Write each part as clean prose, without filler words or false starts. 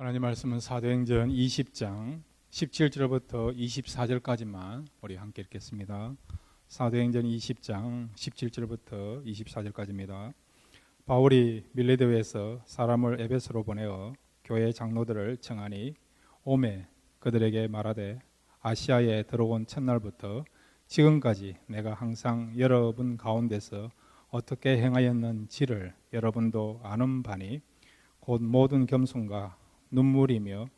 하나님 말씀은 사도행전 20장 17절부터 24절까지만 우리 함께 읽겠습니다. 사도행전 20장 17절부터 24절까지입니다. 바울이 밀레도에서 사람을 에베소로 보내어 교회 장로들을 청하니 오매 그들에게 말하되 아시아에 들어온 첫날부터 지금까지 내가 항상 여러분 가운데서 어떻게 행하였는지를 여러분도 아는 바니 곧 모든 겸손과 눈물이며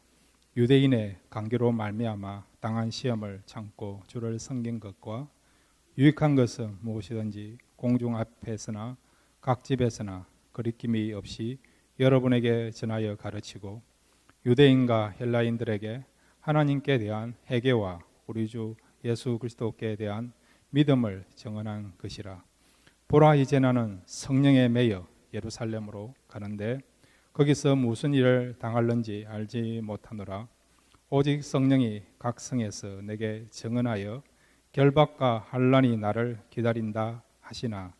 유대인의 관계로 말미암아 당한 시험을 참고 주를 섬긴 것과 유익한 것은 무엇이든지 공중 앞에서나 각 집에서나 거리낌이 없이 여러분에게 전하여 가르치고 유대인과 헬라인들에게 하나님께 대한 회개와 우리 주 예수 그리스도께 대한 믿음을 증언한 것이라. 보라, 이제 나는 성령에 매여 예루살렘으로 가는데 거기서 무슨 일을 당할는지 알지 못하노라. 오직 성령이 각 성에서 내게 증언하여 결박과 환난이 나를 기다린다 하시나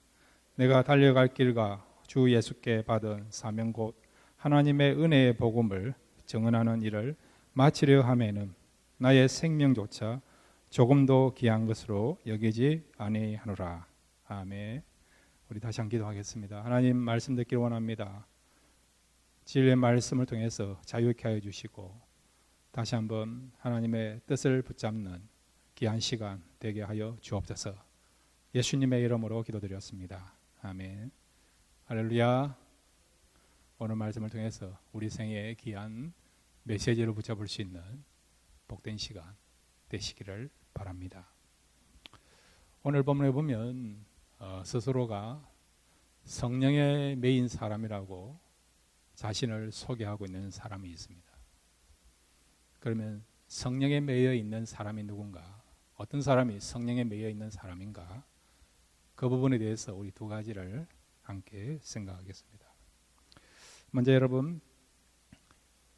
내가 달려갈 길과 주 예수께 받은 사명 곧 하나님의 은혜의 복음을 증언하는 일을 마치려 하면은 나의 생명조차 조금도 귀한 것으로 여기지 아니하노라. 아멘. 우리 다시 한번 기도하겠습니다. 하나님, 말씀 듣기를 원합니다. 진리의 말씀을 통해서 자유케 하여 주시고 다시 한번 하나님의 뜻을 붙잡는 귀한 시간 되게 하여 주옵소서. 예수님의 이름으로 기도드렸습니다. 아멘. 할렐루야. 오늘 말씀을 통해서 우리 생애의 귀한 메시지를 붙잡을 수 있는 복된 시간 되시기를 바랍니다. 오늘 본문에 보면 스스로가 성령의 매인 사람이라고 자신을 소개하고 있는 사람이 있습니다. 그러면 성령에 매여 있는 사람이 누군가? 어떤 사람이 성령에 매여 있는 사람인가? 그 부분에 대해서 우리 두 가지를 함께 생각하겠습니다. 먼저 여러분,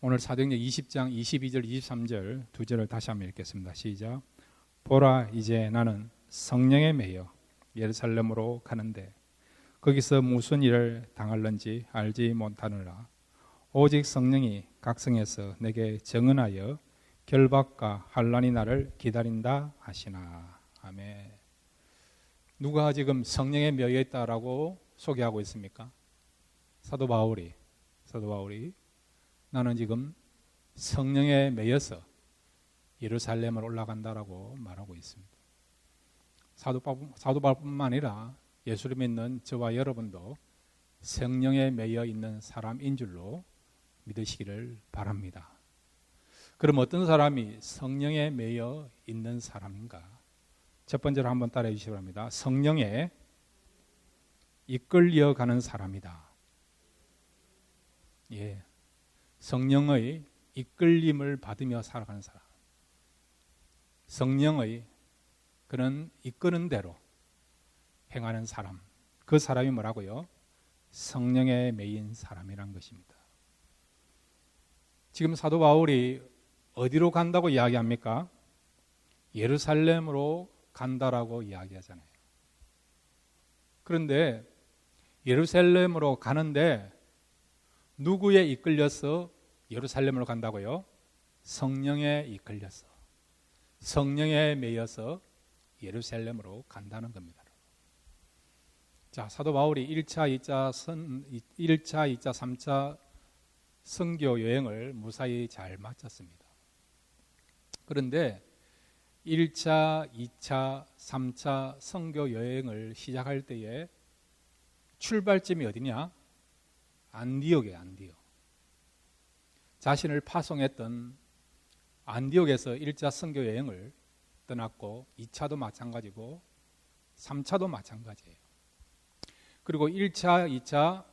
오늘 사도행전 20장 22절 23절 두 절을 다시 한번 읽겠습니다. 시작. 보라, 이제 나는 성령에 매여 예루살렘으로 가는데 거기서 무슨 일을 당할는지 알지 못하느라. 오직 성령이 각 성에서 내게 증언하여 결박과 환난이 나를 기다린다 하시나. 아멘. 누가 지금 성령에 매여 있다라고 소개하고 있습니까? 사도 바울이 나는 지금 성령에 매여서 예루살렘을 올라간다라고 말하고 있습니다. 사도 바울뿐만 아니라 예수를 믿는 저와 여러분도 성령에 매여 있는 사람인 줄로 믿으시기를 바랍니다. 그럼 어떤 사람이 성령에 매여 있는 사람인가? 첫 번째로 한번 따라해 주시기 바랍니다. 성령에 이끌려가는 사람이다. 예, 성령의 이끌림을 받으며 살아가는 사람. 성령의 그는 이끄는 대로 행하는 사람, 그 사람이 뭐라고요? 성령에 매인 사람이란 것입니다. 지금 사도 바울이 어디로 간다고 이야기합니까? 예루살렘으로 간다라고 이야기하잖아요. 그런데 예루살렘으로 가는데 누구에 이끌려서 예루살렘으로 간다고요? 성령에 이끌려서, 성령에 매여서 예루살렘으로 간다는 겁니다. 자, 사도 바울이 1차, 2차, 3차 선교 여행을 무사히 잘 마쳤습니다. 그런데 1차, 2차, 3차 선교 여행을 시작할 때에 출발점이 어디냐? 안디옥이에요. 안디옥. 자신을 파송했던 안디옥에서 1차 선교 여행을 떠났고 2차도 마찬가지고 3차도 마찬가지예요. 그리고 1차, 2차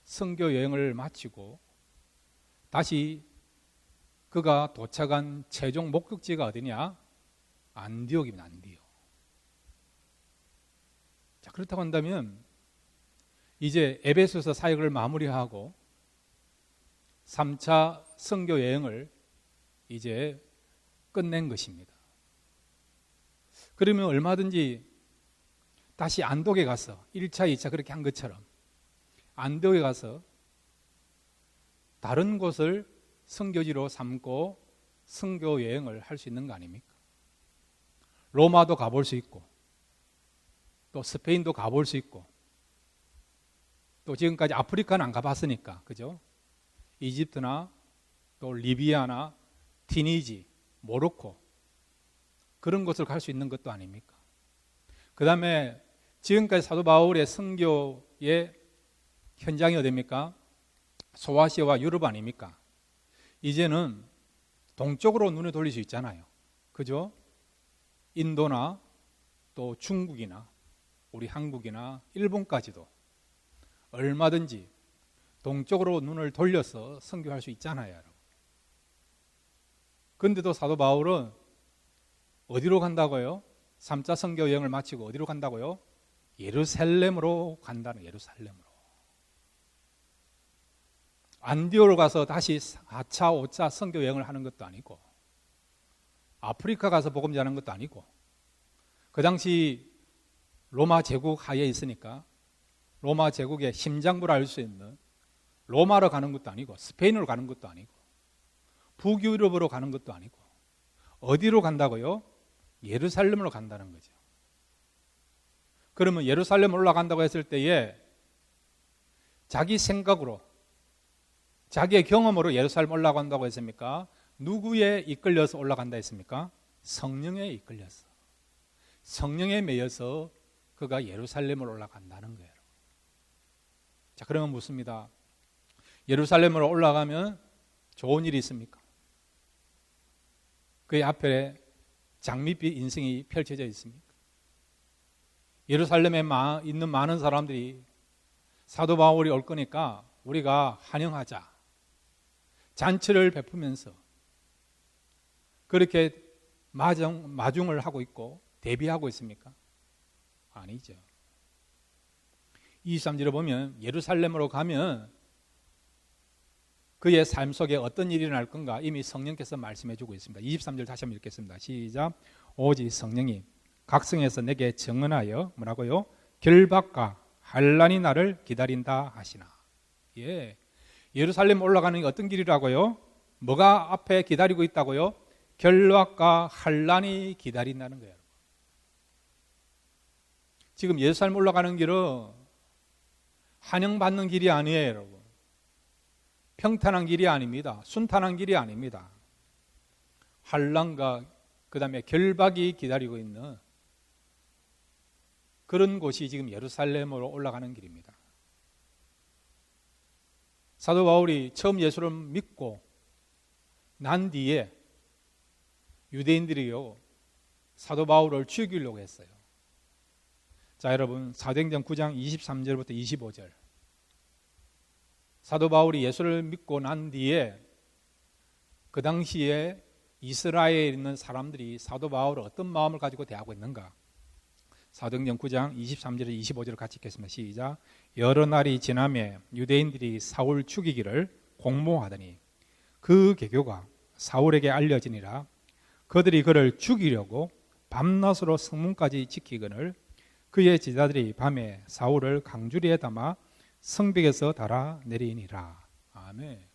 선교 여행을 마치고 다시 그가 도착한 최종 목적지가 어디냐? 안디옥입니다. 안디옥. 자, 그렇다고 한다면 이제 에베소서 사역을 마무리하고 3차 선교 여행을 이제 끝낸 것입니다. 그러면 얼마든지 다시 안독에 가서 1차, 2차 그렇게 한 것처럼 안독에 가서 다른 곳을 선교지로 삼고 선교 여행을 할 수 있는 거 아닙니까? 로마도 가볼 수 있고 또 스페인도 가볼 수 있고 또 지금까지 아프리카는 안 가봤으니까, 그죠? 이집트나 또 리비아나 티니지, 모로코 그런 곳을 갈 수 있는 것도 아닙니까? 그 다음에 지금까지 사도 바울의 선교의 현장이 어디입니까? 소아시아와 유럽 아닙니까? 이제는 동쪽으로 눈을 돌릴 수 있잖아요, 그죠? 인도나 또 중국이나 우리 한국이나 일본까지도 얼마든지 동쪽으로 눈을 돌려서 선교할 수 있잖아요, 여러분. 그런데도 사도 바울은 어디로 간다고요? 3차 선교 여행을 마치고 어디로 간다고요? 예루살렘으로 간다는, 예루살렘으로. 안디오로 가서 다시 4차, 5차 선교 여행을 하는 것도 아니고, 아프리카 가서 복음 전하는 것도 아니고, 그 당시 로마 제국 하에 있으니까 로마 제국의 심장부를 알 수 있는 로마로 가는 것도 아니고, 스페인으로 가는 것도 아니고, 북유럽으로 가는 것도 아니고, 어디로 간다고요? 예루살렘으로 간다는 거죠. 그러면 예루살렘 올라간다고 했을 때에 자기 생각으로, 자기의 경험으로 예루살렘 올라간다고 했습니까? 누구에 이끌려서 올라간다 했습니까? 성령에 이끌려서, 성령에 매여서 그가 예루살렘으로 올라간다는 거예요. 자, 그러면 묻습니다. 예루살렘으로 올라가면 좋은 일이 있습니까? 그의 앞에 장밋빛 인생이 펼쳐져 있습니까? 예루살렘에 있는 많은 사람들이 사도 바울이 올 거니까 우리가 환영하자, 잔치를 베푸면서 그렇게 마중을 하고 있고 대비하고 있습니까? 아니죠. 23절에 보면 예루살렘으로 가면 그의 삶 속에 어떤 일이 일어날 건가 이미 성령께서 말씀해 주고 있습니다. 23절 다시 한번 읽겠습니다. 시작. 오직 성령이 각성에서 내게 증언하여 뭐라고요? 결박과 환난이 나를 기다린다 하시나. 예, 예루살렘 올라가는 게 어떤 길이라고요? 뭐가 앞에 기다리고 있다고요? 결박과 환난이 기다린다는 거예요. 지금 예루살렘 올라가는 길은 환영받는 길이 아니에요, 여러분. 평탄한 길이 아닙니다. 순탄한 길이 아닙니다. 환난과 그 다음에 결박이 기다리고 있는 그런 곳이 지금 예루살렘으로 올라가는 길입니다. 사도 바울이 처음 예수를 믿고 난 뒤에 유대인들이요 사도 바울을 죽이려고 했어요. 자, 여러분, 사도행전 9장 23절부터 25절. 사도 바울이 예수를 믿고 난 뒤에 그 당시에 이스라엘에 있는 사람들이 사도 바울을 어떤 마음을 가지고 대하고 있는가? 사도행전 9장 23절에서 25절을 같이 읽겠습니다. 시작. 여러 날이 지나매 유대인들이 사울 죽이기를 공모하더니 그 계교가 사울에게 알려지니라. 그들이 그를 죽이려고 밤낮으로 성문까지 지키거늘 그의 제자들이 밤에 사울을 강주리에 담아 성벽에서 달아 내리니라. 아멘.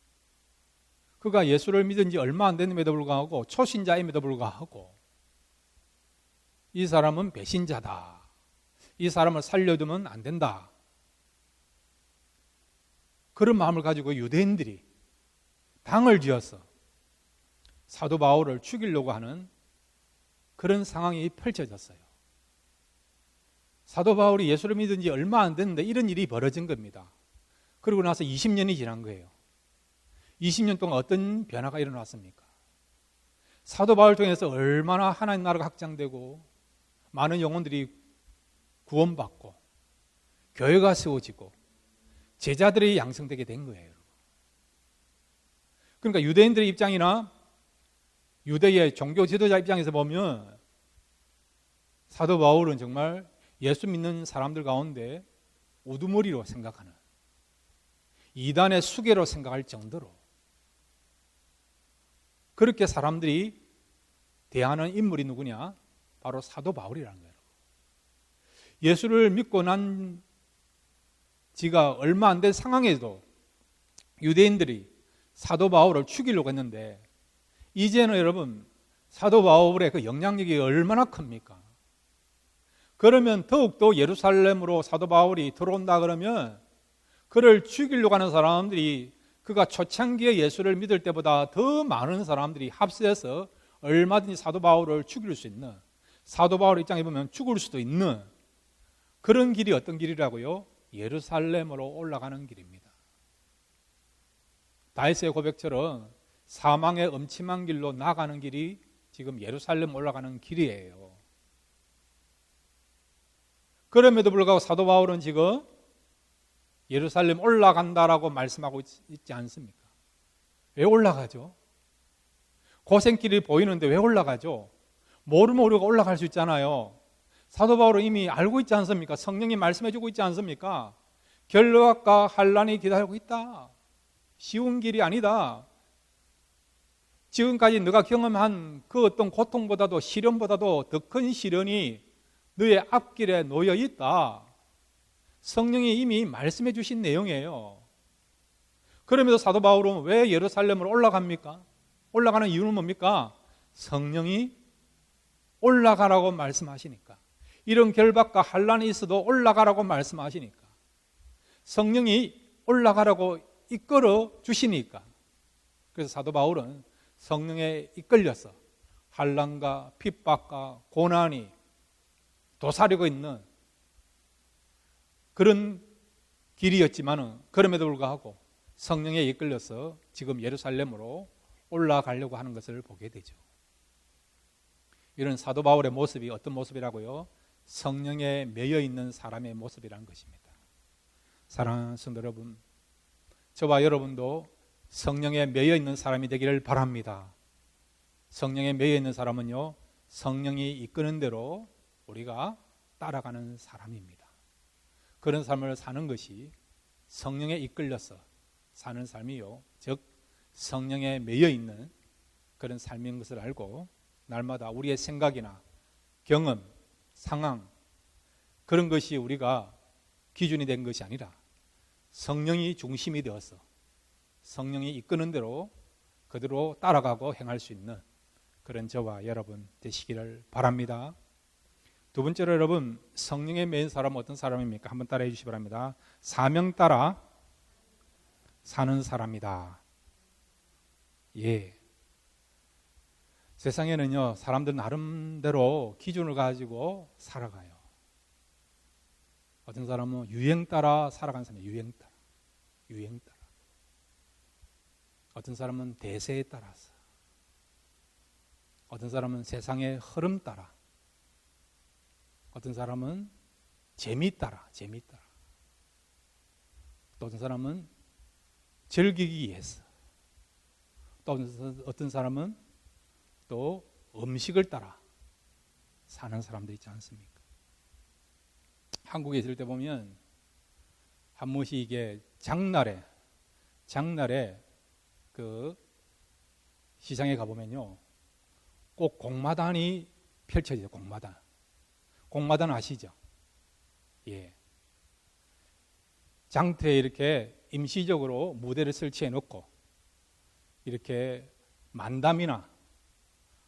그가 예수를 믿은 지 얼마 안 됐음에도 불구하고 초신자임에도 불구하고 이 사람은 배신자다. 이 사람을 살려두면 안 된다. 그런 마음을 가지고 유대인들이 당을 지어서 사도 바울을 죽이려고 하는 그런 상황이 펼쳐졌어요. 사도 바울이 예수를 믿은 지 얼마 안 됐는데 이런 일이 벌어진 겁니다. 그리고 나서 20년이 지난 거예요. 20년 동안 어떤 변화가 일어났습니까? 사도 바울 통해서 얼마나 하나님 나라가 확장되고 많은 영혼들이 구원받고 교회가 세워지고 제자들이 양성되게 된 거예요. 그러니까 유대인들의 입장이나 유대의 종교 지도자 입장에서 보면 사도 바울은 정말 예수 믿는 사람들 가운데 우두머리로 생각하는 이단의 수괴로 생각할 정도로 그렇게 사람들이 대하는 인물이 누구냐? 바로 사도 바울이라는 거예요. 예수를 믿고 난 지가 얼마 안 된 상황에도 유대인들이 사도 바울을 죽이려고 했는데 이제는 여러분 사도 바울의 그 영향력이 얼마나 큽니까? 그러면 더욱더 예루살렘으로 사도 바울이 들어온다 그러면 그를 죽이려고 하는 사람들이 그가 초창기에 예수를 믿을 때보다 더 많은 사람들이 합세해서 얼마든지 사도 바울을 죽일 수 있는, 사도 바울 입장에 보면 죽을 수도 있는 그런 길이 어떤 길이라고요? 예루살렘으로 올라가는 길입니다. 다윗의 고백처럼 사망의 음침한 길로 나가는 길이 지금 예루살렘 올라가는 길이에요. 그럼에도 불구하고 사도 바울은 지금 예루살렘 올라간다라고 말씀하고 있지 않습니까? 왜 올라가죠? 고생길이 보이는데 왜 올라가죠? 모르면 우리가 올라갈 수 있잖아요. 사도 바울은 이미 알고 있지 않습니까? 성령이 말씀해주고 있지 않습니까? 결박과 환난이 기다리고 있다. 쉬운 길이 아니다. 지금까지 네가 경험한 그 어떤 고통보다도 시련보다도 더 큰 시련이 너의 앞길에 놓여 있다. 성령이 이미 말씀해 주신 내용이에요. 그럼에도 사도 바울은 왜 예루살렘으로 올라갑니까? 올라가는 이유는 뭡니까? 성령이 올라가라고 말씀하시니까. 이런 결박과 환난이 있어도 올라가라고 말씀하시니까. 성령이 올라가라고 이끌어 주시니까. 그래서 사도 바울은 성령에 이끌려서 환난과 핍박과 고난이 도사리고 있는 그런 길이었지만은 그럼에도 불구하고 성령에 이끌려서 지금 예루살렘으로 올라가려고 하는 것을 보게 되죠. 이런 사도 바울의 모습이 어떤 모습이라고요? 성령에 매여 있는 사람의 모습이라는 것입니다. 사랑하는 성도 여러분, 저와 여러분도 성령에 매여 있는 사람이 되기를 바랍니다. 성령에 매여 있는 사람은요, 성령이 이끄는 대로 우리가 따라가는 사람입니다. 그런 삶을 사는 것이 성령에 이끌려서 사는 삶이요, 즉 성령에 매여 있는 그런 삶인 것을 알고 날마다 우리의 생각이나 경험, 상황 그런 것이 우리가 기준이 된 것이 아니라 성령이 중심이 되어서 성령이 이끄는 대로 그대로 따라가고 행할 수 있는 그런 저와 여러분 되시기를 바랍니다. 두 번째로 여러분, 성령에 매인 사람은 어떤 사람입니까? 한번 따라해 주시기 바랍니다. 사명 따라 사는 사람이다. 예. 세상에는요, 사람들 나름대로 기준을 가지고 살아가요. 어떤 사람은 유행 따라 살아가는 사람이에요. 유행 따라. 어떤 사람은 대세에 따라서, 어떤 사람은 세상의 흐름 따라, 어떤 사람은 재미 따라, 또 어떤 사람은 즐기기 위해서, 또 어떤 사람은 또 음식을 따라 사는 사람들 있지 않습니까? 한국에 있을 때 보면 한 번씩 이게 장날에 그 시장에 가보면요, 꼭 공마단이 펼쳐져요. 공마단 아시죠? 예. 장터에 이렇게 임시적으로 무대를 설치해 놓고 이렇게 만담이나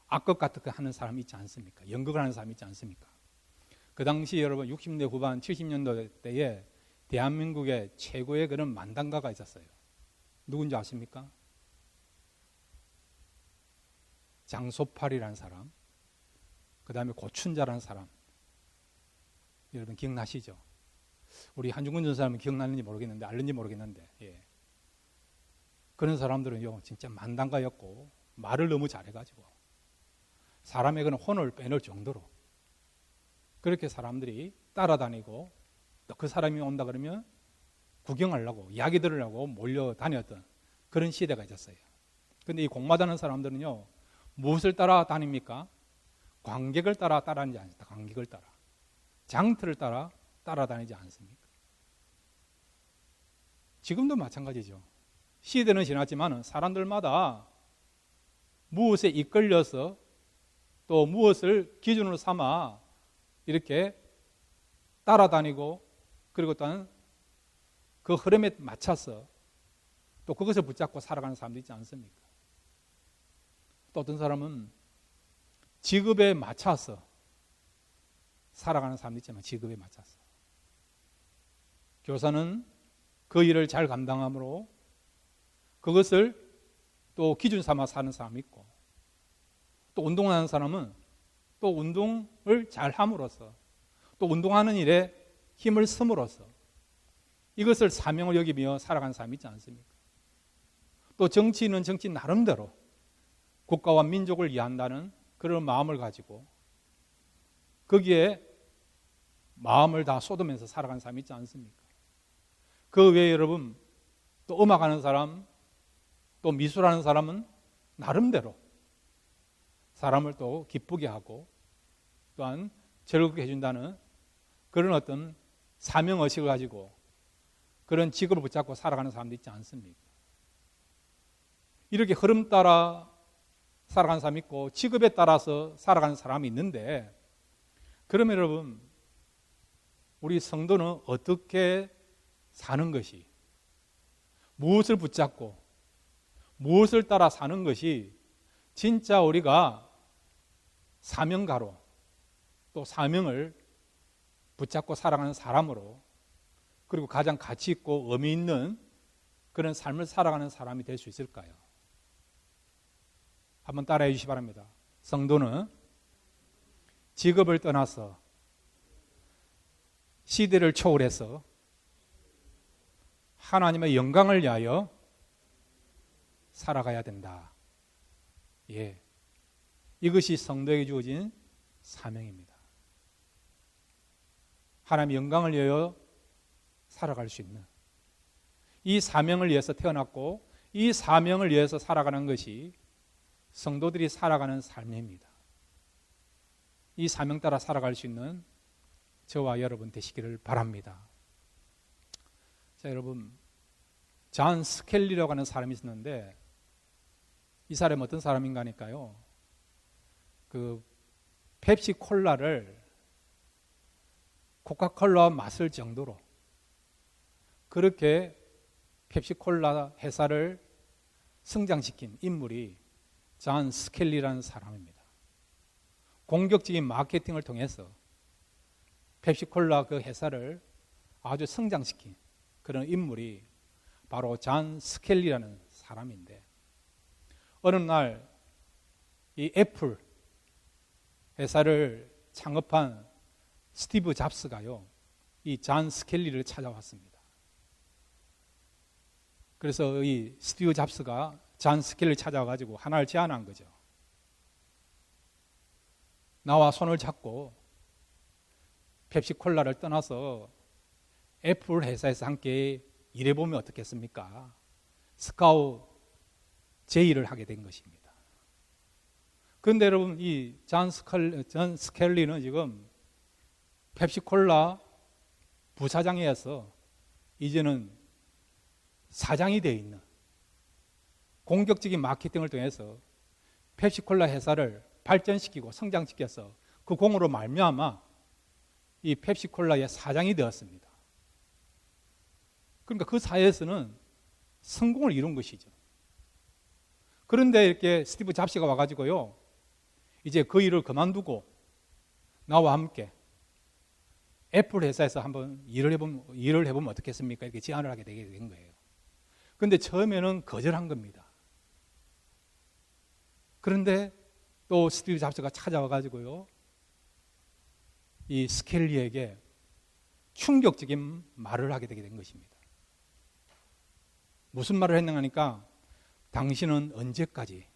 악극 같은 거 하는 사람이 있지 않습니까? 연극을 하는 사람이 있지 않습니까? 그 당시 여러분 60년대 후반 70년대 때에 대한민국의 최고의 그런 만담가가 있었어요. 누군지 아십니까? 장소팔이라는 사람, 그 다음에 고춘자라는 사람. 여러분 기억나시죠? 우리 한중근 전사님은 기억나는지 모르겠는데, 알는지 모르겠는데, 예. 그런 사람들은요, 진짜 만담가였고 말을 너무 잘해가지고 사람의 그런 혼을 빼놓을 정도로 그렇게 사람들이 따라다니고, 또 그 사람이 온다 그러면 구경하려고, 이야기 들으려고 몰려다녔던 그런 시대가 있었어요. 그런데 이 공마다는 사람들은요, 무엇을 따라다닙니까? 관객을 따라다니지 않습니다. 관객을 따라, 장터를 따라다니지 않습니까? 지금도 마찬가지죠. 시대는 지났지만 사람들마다 무엇에 이끌려서 또 무엇을 기준으로 삼아 이렇게 따라다니고, 그리고 또한 그 흐름에 맞춰서 또 그것을 붙잡고 살아가는 사람도 있지 않습니까? 또 어떤 사람은 직업에 맞춰서 살아가는 사람도 있지만 직업에 맞춰서 교사는 그 일을 잘 감당함으로 그것을 또 기준 삼아 사는 사람이 있고, 또 운동하는 사람은 또 운동을 잘 함으로써, 또 운동하는 일에 힘을 쓰므로써 이것을 사명을 여기며 살아가는 사람이 있지 않습니까? 또 정치인은 정치 나름대로 국가와 민족을 위한다는 그런 마음을 가지고 거기에 마음을 다 쏟으면서 살아가는 사람이 있지 않습니까? 그 외에 여러분, 또 음악하는 사람, 또 미술하는 사람은 나름대로 사람을 또 기쁘게 하고 또한 즐겁게 해준다는 그런 어떤 사명의식을 가지고 그런 직업을 붙잡고 살아가는 사람도 있지 않습니까? 이렇게 흐름 따라 살아가는 사람이 있고 직업에 따라서 살아가는 사람이 있는데, 그러면 여러분, 우리 성도는 어떻게 사는 것이, 무엇을 붙잡고 무엇을 따라 사는 것이 진짜 우리가 사명가로 또 사명을 붙잡고 살아가는 사람으로, 그리고 가장 가치 있고 의미 있는 그런 삶을 살아가는 사람이 될 수 있을까요? 한번 따라해 주시기 바랍니다. 성도는 직업을 떠나서 시대를 초월해서 하나님의 영광을 위하여 살아가야 된다. 예, 이것이 성도에게 주어진 사명입니다. 하나님의 영광을 위하여 살아갈 수 있는, 이 사명을 위해서 태어났고 이 사명을 위해서 살아가는 것이 성도들이 살아가는 삶입니다. 이 사명 따라 살아갈 수 있는 저와 여러분 되시기를 바랍니다. 자, 여러분, 존 스켈리라고 하는 사람이 있었는데, 이 사람이 어떤 사람인가 하니까요, 그 펩시 콜라를 코카콜라와 맞설 정도로 그렇게 펩시 콜라 회사를 성장시킨 인물이 존 스켈리라는 사람입니다. 공격적인 마케팅을 통해서 펩시 콜라 그 회사를 아주 성장시킨 그런 인물이 바로 존 스켈리라는 사람인데, 어느 날 이 애플 회사를 창업한 스티브 잡스가요, 이 존 스켈리를 찾아왔습니다. 그래서 이 스티브 잡스가 존 스켈리를 찾아와가지고 하나를 제안한 거죠. 나와 손을 잡고 펩시콜라를 떠나서 애플 회사에서 함께 일해보면 어떻겠습니까? 스카우트 제의를 하게 된 것입니다. 그런데 여러분, 이 존 스켈리는 지금 펩시콜라 부사장이어서 이제는 사장이 되어 있는, 공격적인 마케팅을 통해서 펩시콜라 회사를 발전시키고 성장시켜서 그 공으로 말미암아 이 펩시콜라의 사장이 되었습니다. 그러니까 그 사회에서는 성공을 이룬 것이죠. 그런데 이렇게 스티브 잡스가 와가지고요, 이제 그 일을 그만두고 나와 함께 애플 회사에서 한번 일을 해보면 어떻겠습니까? 이렇게 제안을 하게 되게 된 거예요. 그런데 처음에는 거절한 겁니다. 그런데 또 스티브 잡스가 찾아와가지고요, 이 스켈리에게 충격적인 말을 하게 되게 된 것입니다. 무슨 말을 했는가 하니까, 당신은 언제까지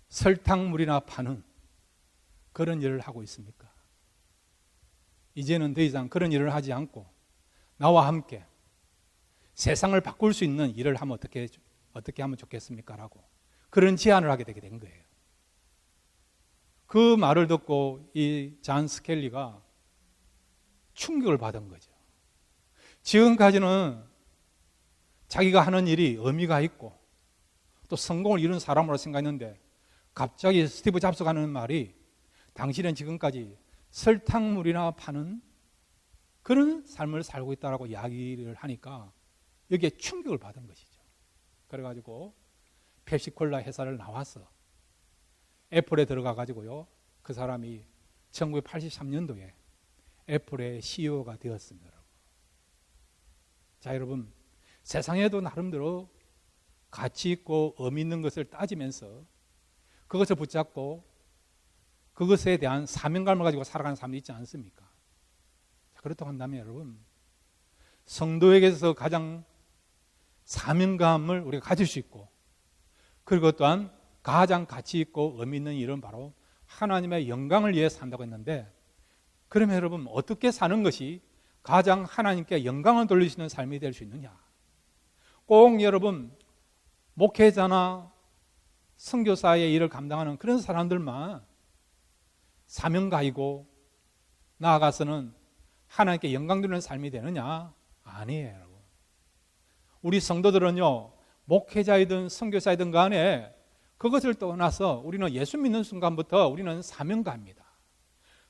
설탕물이나 파는 그런 일을 하고 있습니까? 이제는 더 이상 그런 일을 하지 않고 나와 함께 세상을 바꿀 수 있는 일을 하면 어떻게 하면 좋겠습니까? 라고 그런 제안을 하게 되게 된 거예요. 그 말을 듣고 이 존 스켈리가 충격을 받은 거죠. 지금까지는 자기가 하는 일이 의미가 있고 또 성공을 이룬 사람으로 생각했는데, 갑자기 스티브 잡스가 하는 말이 당신은 지금까지 설탕물이나 파는 그런 삶을 살고 있다라고 이야기를 하니까 여기에 충격을 받은 것이죠. 그래가지고 펩시콜라 회사를 나와서 애플에 들어가 가지고요, 그 사람이 1983년도에 애플의 CEO가 되었습니다. 자, 여러분, 세상에도 나름대로 가치 있고 의미 있는 것을 따지면서 그것을 붙잡고 그것에 대한 사명감을 가지고 살아가는 사람이 있지 않습니까? 자, 그렇다고 한다면 여러분, 성도에게서 가장 사명감을 우리가 가질 수 있고, 그리고 또한 가장 가치 있고 의미 있는 일은 바로 하나님의 영광을 위해 산다고 했는데, 그러면 여러분, 어떻게 사는 것이 가장 하나님께 영광을 돌릴 수 있는 삶이 될 수 있느냐? 꼭 여러분, 목회자나 선교사의 일을 감당하는 그런 사람들만 사명가이고 나아가서는 하나님께 영광 돌리는 삶이 되느냐? 아니에요, 여러분. 우리 성도들은요, 목회자이든 선교사이든 간에 그것을 떠나서 우리는 예수 믿는 순간부터 우리는 사명가입니다.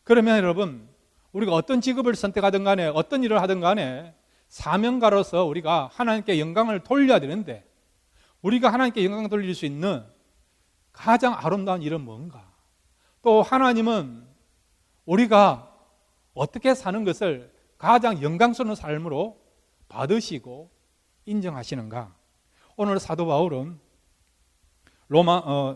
그러면 여러분, 우리가 어떤 직업을 선택하든 간에 어떤 일을 하든 간에 사명가로서 우리가 하나님께 영광을 돌려야 되는데, 우리가 하나님께 영광을 돌릴 수 있는 가장 아름다운 일은 뭔가? 또 하나님은 우리가 어떻게 사는 것을 가장 영광스러운 삶으로 받으시고 인정하시는가? 오늘 사도 바울은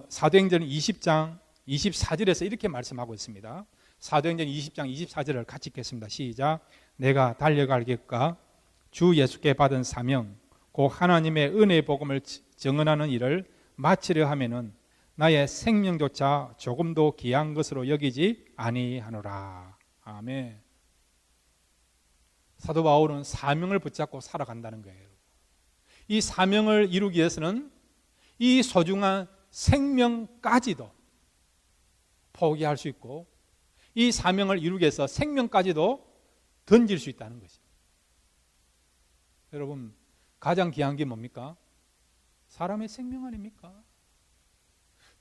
사도행전 20장 24절에서 이렇게 말씀하고 있습니다. 사도행전 20장 24절을 같이 읽겠습니다. 시작. 내가 달려갈 길과 주 예수께 받은 사명, 곧 하나님의 은혜의 복음을 증언하는 일을 마치려 하면은 나의 생명조차 조금도 귀한 것으로 여기지 아니하노라. 아멘. 사도 바울은 사명을 붙잡고 살아간다는 거예요. 이 사명을 이루기 위해서는 이 소중한 생명까지도 포기할 수 있고, 이 사명을 이루기 위해서 생명까지도 던질 수 있다는 것입니다. 여러분, 가장 귀한 게 뭡니까? 사람의 생명 아닙니까?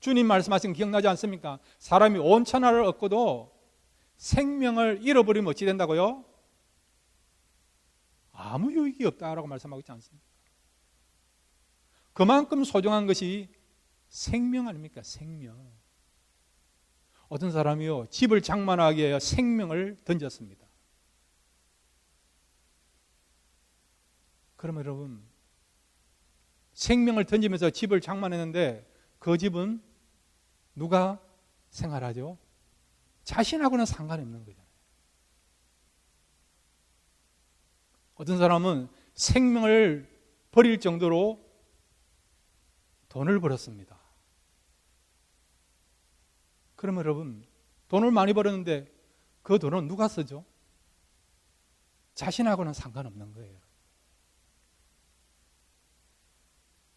주님 말씀하신 거 기억나지 않습니까? 사람이 온 천하를 얻고도 생명을 잃어버리면 어찌 된다고요? 아무 유익이 없다라고 말씀하고 있지 않습니까? 그만큼 소중한 것이 생명 아닙니까? 생명. 어떤 사람이요, 집을 장만하기 위해 생명을 던졌습니다. 그러면 여러분, 생명을 던지면서 집을 장만했는데 그 집은 누가 생활하죠? 자신하고는 상관이 없는 거잖아요. 어떤 사람은 생명을 버릴 정도로 돈을 벌었습니다. 그러면 여러분, 돈을 많이 벌었는데 그 돈은 누가 쓰죠? 자신하고는 상관없는 거예요.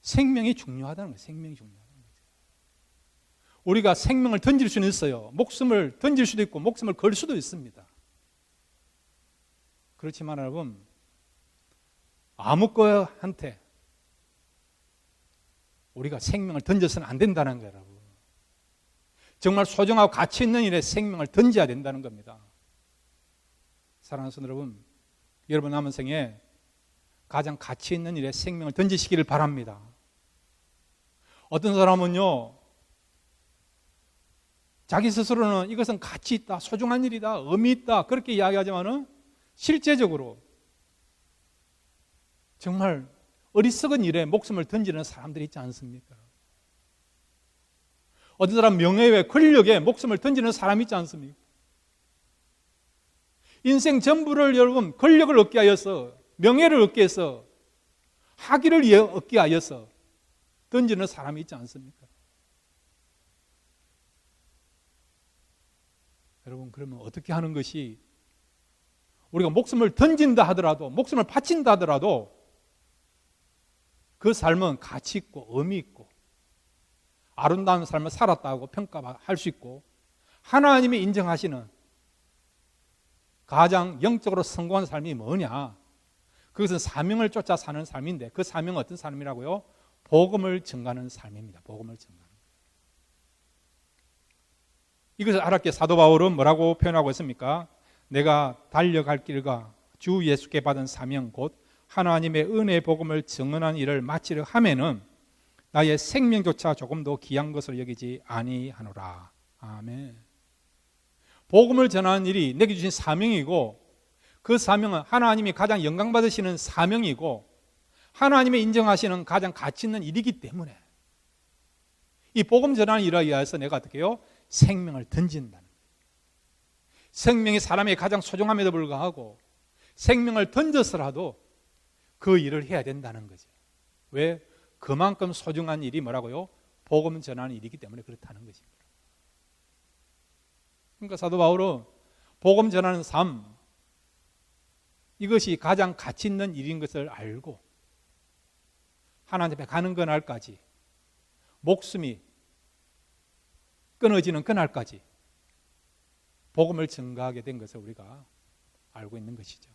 생명이 중요하다는 거예요. 생명이 중요하다는 거죠. 우리가 생명을 던질 수는 있어요. 목숨을 던질 수도 있고 목숨을 걸 수도 있습니다. 그렇지만 여러분, 아무 거한테 우리가 생명을 던져서는 안 된다는 거예요, 여러분. 정말 소중하고 가치 있는 일에 생명을 던져야 된다는 겁니다. 사랑하는 성도 여러분, 여러분 남은 생에 가장 가치 있는 일에 생명을 던지시기를 바랍니다. 어떤 사람은요, 자기 스스로는 이것은 가치 있다, 소중한 일이다, 의미 있다 그렇게 이야기하지만은 실제적으로 정말 어리석은 일에 목숨을 던지는 사람들이 있지 않습니까? 어떤 사람 명예에 권력에 목숨을 던지는 사람이 있지 않습니까? 인생 전부를 여러분 권력을 얻게 하여서, 명예를 얻게 해서, 학위를 얻게 하여서 던지는 사람이 있지 않습니까? 여러분, 그러면 어떻게 하는 것이, 우리가 목숨을 던진다 하더라도, 목숨을 바친다 하더라도 그 삶은 가치 있고 의미 있고 아름다운 삶을 살았다고 평가할 수 있고, 하나님이 인정하시는 가장 영적으로 성공한 삶이 뭐냐? 그것은 사명을 쫓아 사는 삶인데, 그 사명은 어떤 삶이라고요? 복음을 전가하는 삶입니다. 복음을 전가하는. 이것을 알았기에 사도 바울은 뭐라고 표현하고 있습니까? 내가 달려갈 길과 주 예수께 받은 사명, 곧 하나님의 은혜의 복음을 증언한 일을 마치려 하면은 나의 생명조차 조금도 귀한 것을 여기지 아니하노라. 아멘. 복음을 전하는 일이 내게 주신 사명이고, 그 사명은 하나님이 가장 영광 받으시는 사명이고, 하나님이 인정하시는 가장 가치 있는 일이기 때문에 이 복음 전하는 일에 의해서 내가 어떻게 해요? 생명을 던진다는 거예요. 생명이 사람의 가장 소중함에도 불구하고 생명을 던져서라도 그 일을 해야 된다는 거죠. 왜? 그만큼 소중한 일이 뭐라고요? 복음 전하는 일이기 때문에 그렇다는 것입니다. 그러니까 사도 바울은 복음 전하는 삶, 이것이 가장 가치 있는 일인 것을 알고 하나님 앞에 가는 그날까지, 목숨이 끊어지는 그날까지 복음을 증거하게 된 것을 우리가 알고 있는 것이죠.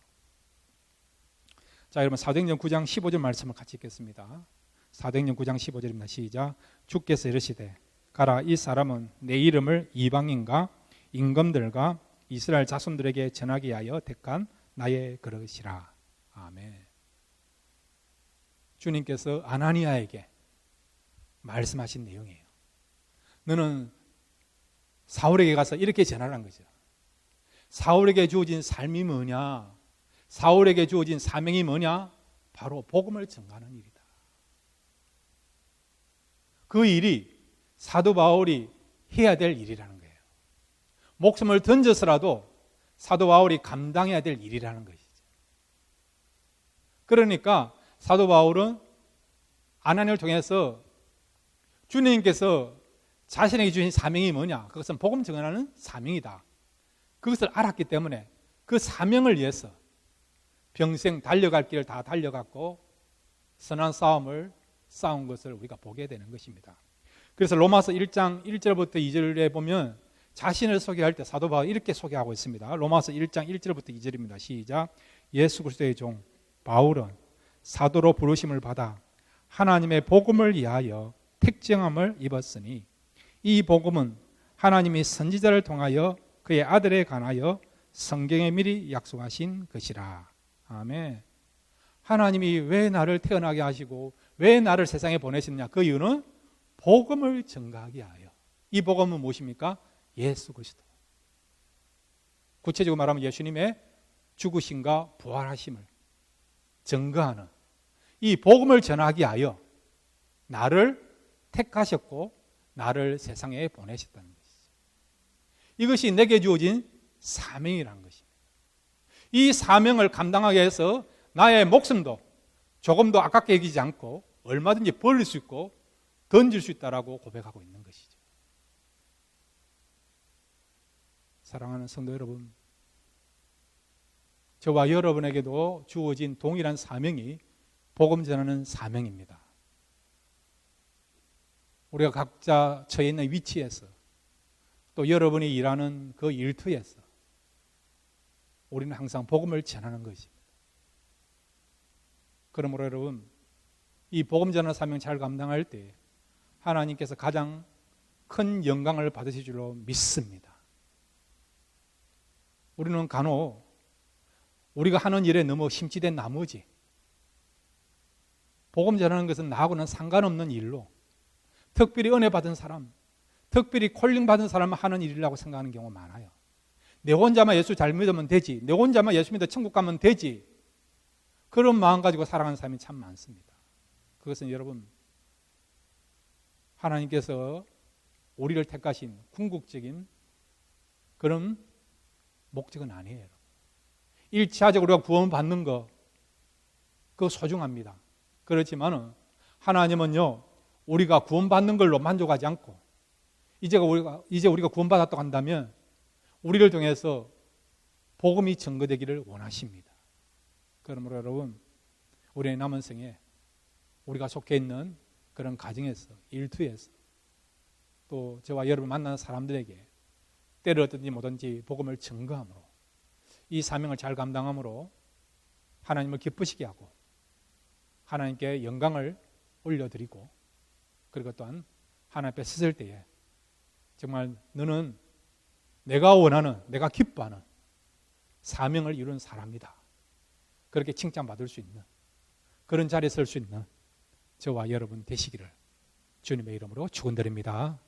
자, 여러분 사도행전 9장 15절 말씀을 같이 읽겠습니다. 사도행전 9장 15절입니다. 시작. 주께서 이르시되 가라, 이 사람은 내 이름을 이방인과 임금들과 이스라엘 자손들에게 전하게 하여 택한 나의 그릇이라. 아멘. 주님께서 아나니아에게 말씀하신 내용이에요. 너는 사울에게 가서 이렇게 전하라는 거죠. 사울에게 주어진 삶이 뭐냐? 사울에게 주어진 사명이 뭐냐? 바로 복음을 전하는 일이다. 그 일이 사도 바울이 해야 될 일이라는 거예요. 목숨을 던져서라도 사도 바울이 감당해야 될 일이라는 것이죠. 그러니까 사도 바울은 아나니아를 통해서 주님께서 자신에게 주신 사명이 뭐냐? 그것은 복음 전하는 사명이다. 그것을 알았기 때문에 그 사명을 위해서 평생 달려갈 길을 다 달려갔고 선한 싸움을 싸운 것을 우리가 보게 되는 것입니다. 그래서 로마서 1장 1절부터 2절에 보면 자신을 소개할 때 사도 바울이 이렇게 소개하고 있습니다. 로마서 1장 1절부터 2절입니다. 시작. 예수 그리스도의 종 바울은 사도로 부르심을 받아 하나님의 복음을 위하여 택정함을 입었으니 이 복음은 하나님이 선지자를 통하여 그의 아들에 관하여 성경에 미리 약속하신 것이라. 아멘. 하나님이 왜 나를 태어나게 하시고 왜 나를 세상에 보내셨냐? 그 이유는 복음을 전가하게 하여. 이 복음은 무엇입니까? 예수 그리스도. 구체적으로 말하면 예수님의 죽으심과 부활하심을 증거하는 이 복음을 전하게 하여 나를 택하셨고 나를 세상에 보내셨다는 것이죠. 이것이 내게 주어진 사명이라는 것입니다. 이 사명을 감당하기 위해서 나의 목숨도 조금도 아깝게 여기지 않고 얼마든지 벌릴 수 있고 던질 수 있다라고 고백하고 있는 것이죠. 사랑하는 성도 여러분, 저와 여러분에게도 주어진 동일한 사명이 복음 전하는 사명입니다. 우리가 각자 처해 있는 위치에서 또 여러분이 일하는 그 일터에서 우리는 항상 복음을 전하는 것입니다. 그러므로 여러분, 이 복음 전하는 사명 잘 감당할 때 하나님께서 가장 큰 영광을 받으실 줄로 믿습니다. 우리는 간혹 우리가 하는 일에 너무 심취된 나머지 복음 전하는 것은 나하고는 상관없는 일로 특별히 은혜 받은 사람, 특별히 콜링 받은 사람만 하는 일이라고 생각하는 경우가 많아요. 내 혼자만 예수 잘 믿으면 되지, 내 혼자만 예수 믿어 천국 가면 되지, 그런 마음 가지고 살아가는 사람이 참 많습니다. 그것은 여러분, 하나님께서 우리를 택하신 궁극적인 그런 목적은 아니에요. 일차적으로 우리가 구원받는 거, 그거 소중합니다. 그렇지만은 하나님은요, 우리가 구원받는 걸로 만족하지 않고 이제 우리가 구원받았다고 한다면 우리를 통해서 복음이 증거되기를 원하십니다. 그러므로 여러분, 우리의 남은 생에 우리가 속해 있는 그런 가정에서, 일터에서, 또 저와 여러분 만나는 사람들에게 때를 얻든지 뭐든지 복음을 증거함으로 이 사명을 잘 감당함으로 하나님을 기쁘시게 하고 하나님께 영광을 올려드리고, 그리고 또한 하나님 앞에 섰을 때에 정말 너는 내가 원하는, 내가 기뻐하는 사명을 이룬 사람이다, 그렇게 칭찬받을 수 있는 그런 자리에 설 수 있는 저와 여러분 되시기를 주님의 이름으로 축원드립니다.